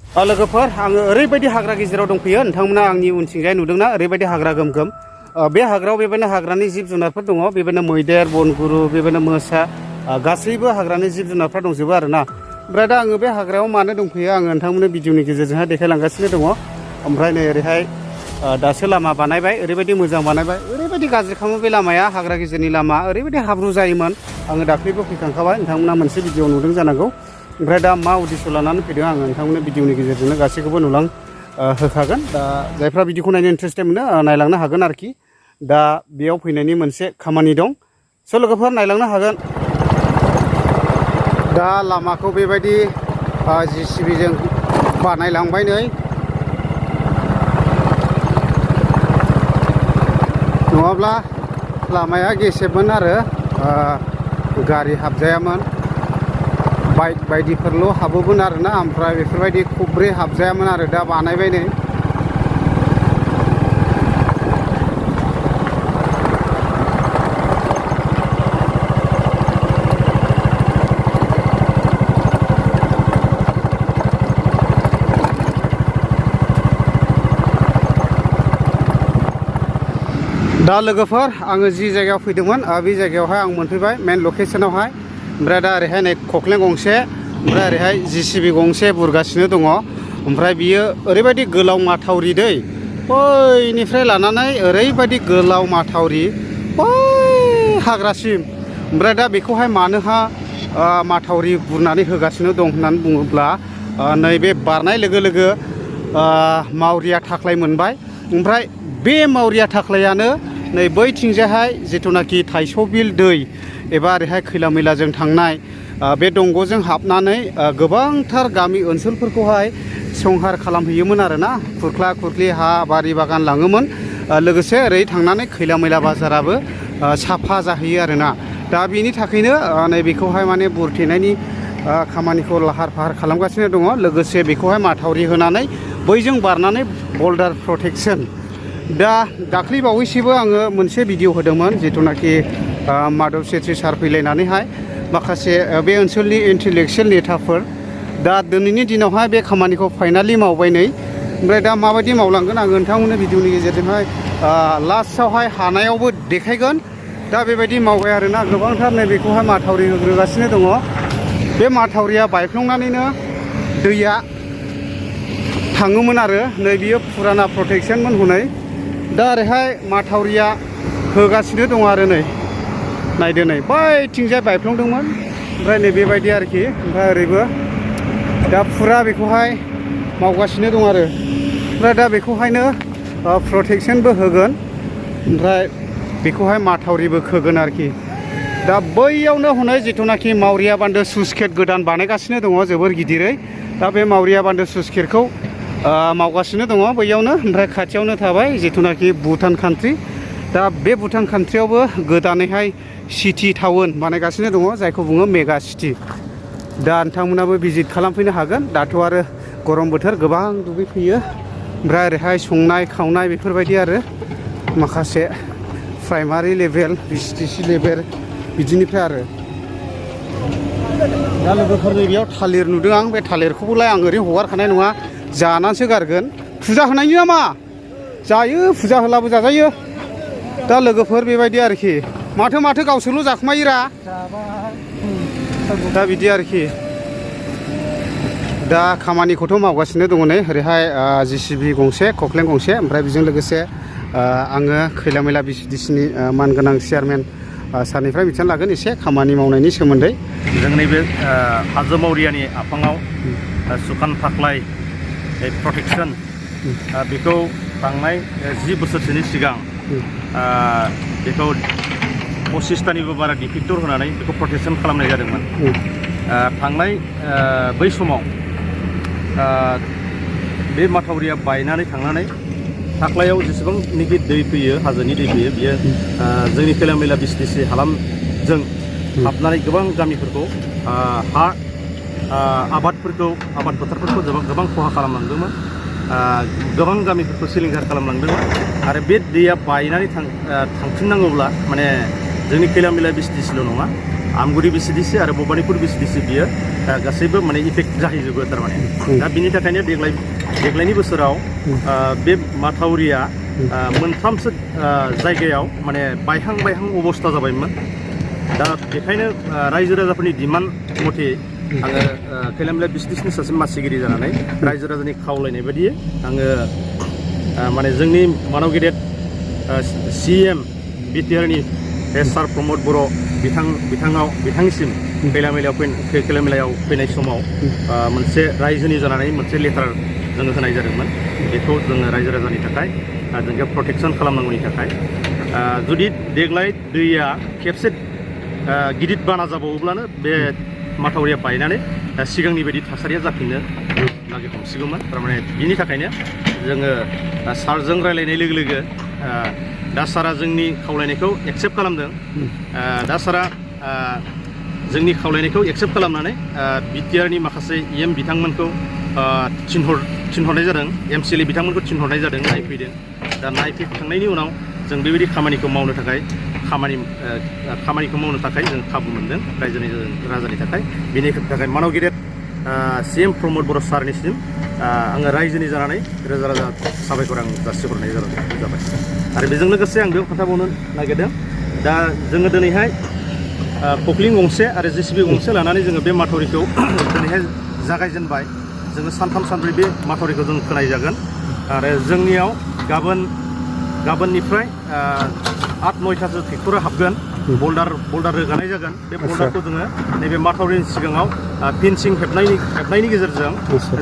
लोगोफोर आङो ओरैबायदि हाग्रा गेजेराव दंफैयो नोंथांमोना आंनि उनथिंजाय नुदोंना ओरैबायदि हाग्रा गोम बे हाग्रायाव बेबायदिनो हाग्रानि जिब जुनारफोर दङ बेबायदिनो मैदेर बनगुरु बेबायदिनो मोसा गासैबो हाग्रानि जिब जुनारफ्रा दंजोबो आरोना ओमफ्राय दा आङो बे हाग्रायाव मानो दंफैयो आङो नोंथांमोननो भिडिअनि गेजेरजोंहाय देखायलांगासिनो दङ ओमफ्राय नै ओरैहाय दासो लामा बानायबाय ओरैबायदि मोजां बानायबाय ओरैबायदि गाज्रि खालामो बे लामाया हाग्रा गेजेरनि लामा ओरैबायदि हाब्रु जायोमोन आङो दाख्लैबो फैखांखाबाय नोंथांमोना मोनसे भिडिअ नुदों जानांगौ ओमफ्राय दा मा उद्देश्य लानानै फैदों आङो नोंथांमोननो भिडिअनि गेजेरजोंनो गासैखौबो होखागोन दा जायफ्रा भिडिअखौ नायनो इन्टारेस्टेड मोनो नायलांनो हागोन आरोखि दा बेयाव फैनायनि मोनसे खामानि दं स' लोगोफोर नायलांनो हागोन दा लामाखौ बेबायदि JCBजों बानायलांबाय नै नङाब्ला लामाया गेसेबमोन आरो गारि हाबजायामोन बाइक बायदिफोरल' हाबोमोन आरोना ओमफ्राय बेफोरबायदि खब्रै हाबजायामोन आरो दा बानायबाय नै दा लोगोफोर आङो जि जायगायाव फैदोंमोन बे जायगायावहाय आं मोनफैबाय मेन लकेसनावहाय ओमफ्राय दा ओरैहाय नै खख्लें गंसे ओमफ्राय ओरैहाय JCB गंसे बुरगासिनो दङ ओमफ्राय बियो ओरैबायदि गोलाव माथावरि दै बैनिफ्राय लानानै ओरैबायदि गोलाव माथावरि बै हाग्रासिम ओमफ्राय दा बेखौहाय मानोहा माथावरि बुरनानै होगासिनो दं होननानै बुङोब्ला नैबे बारनाय लोगो लोगो मावरिया थाख्लाय मोनबाय ओमफ्राय बे मावरिया थाख्लायानो नै बैथिंजायहाय जिथुनाखि थाइस'बिल दै एबा ओरैहाय खैला मैलाजों थांनाय बे दंग'जों हाबनानै गोबांथार गामि ओनसोलफोरखौहाय संहार खालामहैयोमोन आरोना खुरख्ला खुरख्लि हा बारि बागान लाङोमोन लोगोसे ओरै थांनानै खैला मैला बाजाराबो साफा जाहैयो आरोना दा बेनि थाखायनो नैबेखौहाय माने बुरथेनायनि खामानिखौ लाहार फाहार खालामगासिनो दङ लोगोसे बेखौहाय माथावरि होनानै बैजों बारनानै बल्डार प्रटेक्सन दा दाख्लै बावैसोबो आङो मोनसे भिडिअ होदोंमोन जिथुनाखि माधव सेत्रि सार फैलायनानैहाय माखासे बे ओनसोलनि इन्टेलेक्सुयेल नेताफोर दा दिनैनि दिनावहाय बे खामानिखौ फाइनालि मावबाय नै ओमफ्राय दा माबायदि मावलांगोन आङो नोंथांमोननो भिडिअनि गेजेरजोंहाय लास्टआवहाय हानायावबो देखायगोन दा बेबायदि मावबाय आरोना गोबांथार नैबेखौहाय माथावरि होग्रोगासिनो दङ बे माथावरिया बायफ्लंनानैनो दैया थाङोमोन आरो नै बियो फुराना प्रटेक्सनमोन हनै दा ओरैहाय माथावरिया होगासिनो दङ आरो नै नायदो नै बैथिंजाय बायफ्लंदोंमोन ओमफ्राय नै बेबायदि आरोखि ओमफ्राय ओरैबो दा फुरा बेखौहाय मावगासिनो दं आरो ओमफ्राय दा बेखौहायनो प्रटेक्सनबो होगोन ओमफ्राय बेखौहाय माथावरिबो खोगोन आरोखि दा बैयावनो हनै जिथुनाखि मावरिया बान्दो स्लुइस गेट गोदान बानायगासिनो दङ जोबोर गिदिरै दा बे मावरिया बान्दो स्लुइस गेटखौ मावगासिनो दङ बैयावनो ओमफ्राय खाथियावनो थाबाय जिथुनाखि भुटान कान्ट्रि दा बे भुटान कान्ट्रियावबो गोदानैहाय सिटि टाउन बानायगासिनो दङ जायखौ बुङो मेगा सिटि दा नोंथांमोनाबो भिजिट खालामफैनो हागोन दाथ' आरो गरम बोथोर गोबां दुगैफैयो ओमफ्राय ओरैहाय संनाय खावनाय बेफोरबायदि आरो माखासे प्राइमारि लेभेल VCTC लेभेल बिदिनिफ्राय आरो दा लोगोफोरनि बेयाव थालिर नुदों आं बे थालिरखौबोलाय आं ओरैनो हगारखानाय नङा जानानैसो गारगोन फुजा होनायनि नामा जायो फुजा होलाबो जाजायो दा लोगोफोर बेबायदि आरोखि माथो गावसोरल' जाखुमायोरा दा बिदि आरोखि दा खामानिखौथ' मावगासिनो दङ नै ओरैहाय JCB गंसे खख्लें गंसे ओमफ्राय बेजों लोगोसे आङो खैला मैला VCTCनि मानगोनां चेयारमेन सारनिफ्राय मिथिना लागोन एसे खामानि मावनायनि सोमोन्दै जोंनि बे हाजो मावरियानि आफाङाव सुखान फाख्लाय प्रटेक्सन बेखौ थांनाय 10 बोसोरसोनि सिगां बेखौ 25तानिबो बारा डिफेक्टर होनानै बेखौ प्रटेक्सन खालामनाय जादोंमोन थांनाय बै समाव बे माथावरिया बायनानै थांनानै फाख्लायाव जेसेबांनाखि दै फैयो हाजोनि दै फैयो बियो जोंनि खैला मैला VCTC हालामजों हाबनानै गोबां गामिफोरखौ आबाद फोथारफोरखौ गोबां खहा खालामलांदोंमोन गोबां गामिफोरखौ सिलिंखार खालामलांदोंमोन आरो बे दैया बायनानै थांफिननांगौब्ला माने जोंनि खैला मैला VCTCल' नङा आमगुरि बिसिडिसि आरो भबानिपुर बिसिडिसि बियो गासैबो माने इफेक्ट जाहैजोबो थारमाने दा बिनि थाखायनो देग्लायनि बोसोराव बे माथावरिया मोनथामसो जायगायाव माने बायहां अबस्था जाबायमोन दा बेखायनो रायजो राजाफोरनि डिमान्ड मथे आङो खैला बिसडिसनि सासे मासिगिरि जानानै रायजो राजानि खावलायनाय बायदि आङो माने जोंनि मानव गेदेर CM बिटिआरनि सार प्रमद बर' बिथांनिसिम खैला मेलायाव फैनाय समाव मोनसे रायजोनि जानानै मोनसे लेटार जोङो होनाय जादोंमोन बेखौ जोङो रायजो राजानि थाखाय जोंखौ प्रटेक्सन खालामनांगौनि थाखाय जुदि देग्लाय दैया खेबसे गिदिर बाना जाबावोब्लानो बे माथावरिया बायनानै सिगांनि बायदि थासारिया जाफिननो लागि हमसिगौमोन थारमाने बिनि थाखायनो जोङो सारजों रायलायनाय लोगो लोगो दा सारा जोंनि खावलायनायखौ एक्सेप्ट खालामदों दा सारा जोंनि खावलायनायखौ एक्सेप्ट खालामनानै बिटिआरनि माखासे EM बिथांमोनखौ थिनहरनाय जादों MCLA बिथांमोनखौ थिनहरनाय जादों नायफैदों दा नायफैखांनायनि उनाव जों बेबायदि खामानिखौ मावनो थाखाय जों खाबु मोनदों राजानि थाखाय बेनि थाखाय मानव गेदेर CM प्रमद बर' सारनिसिम आङो रायजोनि जानानै रोजा साबायखर आं जासिहरनाय जाबाय आरो बेजों लोगोसे आं बेयाव खोन्थाबावनो नागिरदों दा जोङो दिनैहाय खख्लिं गंसे आरो JCB गंसे लानानै जोङो बे माथावरिखौ दिनैहाय जागायजेनबाय जोङो सानथाम सानब्रै बे माथावरिखौ जों खोनायजागोन आरो जोंनियाव गाबोननिफ्राय 8-9थासो ट्रेक्टरा हाबगोन बल्डार रोगानाय जागोन बे बल्डारखौ जोङो नैबे माथावरिनि सिगाङाव फेन्सिं हेबनायनि गेजेरजों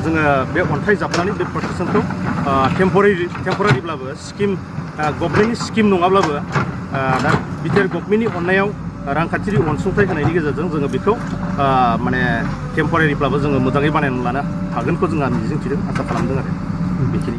जोङो बे अन्थाइ जाबनानै बे प्रटेक्सनखौ टेम्परारिब्लाबो गभर्नमेन्टनि स्किम नङाब्लाबो दा बिटिआर गभर्नमेन्टनि अननायाव रांखान्थियारि अनसुंथाइ होनायनि गेजेरजों जोङो बेखौ माने टेम्परारिब्लाबो जोङो मोजाङै बानायनानै लानो हागोनखौ जोंहा मिजिंथिदों आसा खालामदों आरो बेखिनि